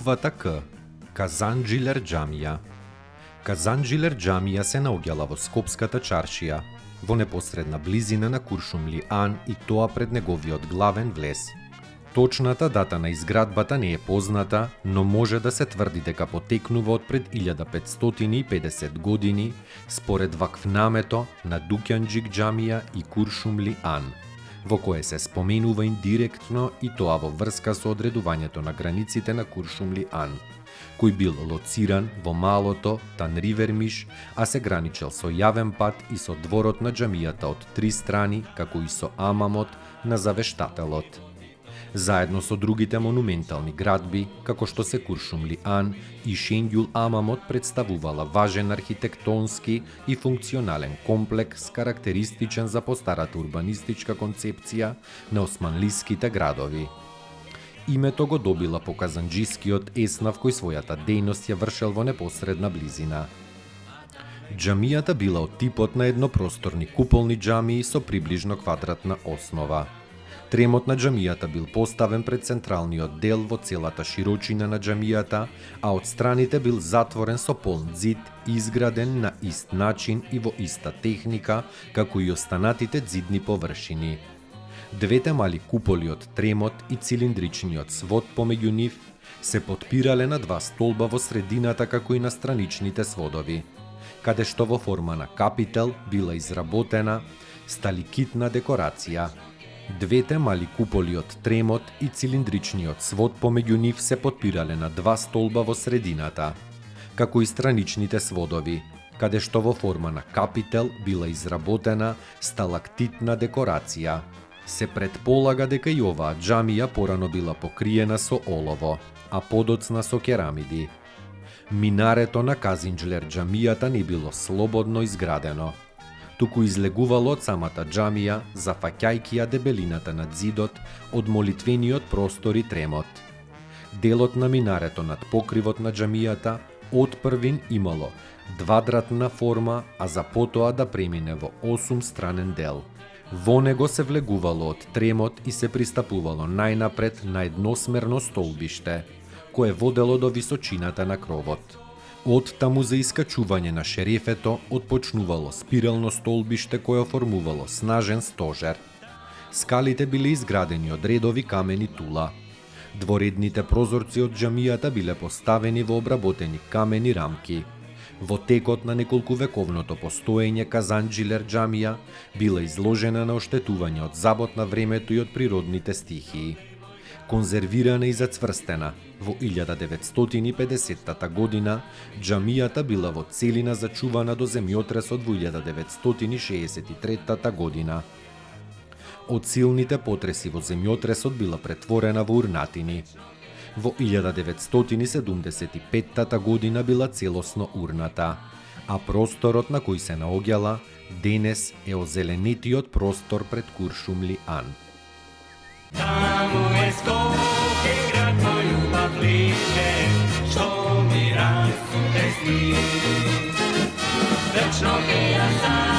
буквата К. Казанджилер џамија. Казанджилер џамија се наоѓала во Скопската чаршија, во непосредна близина на Куршумли Ан и тоа пред неговиот главен влез. Точната дата на изградбата не е позната, но може да се тврди дека потекнува од пред 1550 години, според вакфнамето на Дукјанџик џамија и Куршумли Ан, во кое се споменува индиректно и тоа во врска со одредувањето на границите на Куршумли Ан, кој бил лоциран во малото Танривермиш, а се граничел со јавен пат и со дворот на џамијата од три страни, како и со амамот на завештателот. Заедно со другите монументални градби, како што се Куршумли Ан и Шенѓул амамот, представувала важен архитектонски и функционален комплекс карактеристичен за постарата урбанистичка концепција на османлиските градови. Името го добила по казанџискиот еснав кој својата дејност ја вршел во непосредна близина. Џамијата била од типот на еднопросторни куполни џамии со приближно квадратна основа. Тремот на џамијата бил поставен пред централниот дел во целата широчина на џамијата, а од страните бил затворен со полн ѕид, изграден на ист начин и во иста техника, како и останатите ѕидни површини. Двете мали куполи од тремот и цилиндричниот свод помеѓу нив се потпирале на два столба во средината, како и на страничните сводови, каде што во форма на капител била изработена сталикитна декорација. Двете мали куполи од тремот и цилиндричниот свод помеѓу нив се потпирале на два столба во средината, како и страничните сводови, каде што во форма на капител била изработена сталактитна декорација. Се предполага дека и оваа џамија порано била покриена со олово, а подоцна со керамиди. Минарето на Казанджилер џамијата не било слободно изградено, туку излегувало од самата џамија, зафаќајќи ја дебелината на ѕидот од молитвениот простор и тремот. Делот на минарето над покривот на џамијата од првин имало двадратна форма, а за потоа да премине во 8-странен дел. Во него се влегувало од тремот и се пристапувало најнапред на едносмерно столбиште, кое водело до височината на кровот. Од таму за искачување на шерефето отпочнувало спирално столбиште кое оформувало снажен стожер. Скалите биле изградени од редови камени тула. Дворедните прозорци од џамијата биле поставени во обработени камени рамки. Во текот на неколкувековното постоење Казанджилер џамија била изложена на оштетување од забот на времето и од природните стихии. Конзервирана и зацврстена, во 1950 година џамијата била во целина зачувана до земјотресот во 1963 година. Од силните потреси во земјотресот била претворена во урнатини. Во 1975 година била целосно урната, а просторот на кој се наоѓала денес е озеленетиот простор пред Куршумли Ан. Таму е Скопје, град мој убав лише, што ми расте сни. Вечно ке ја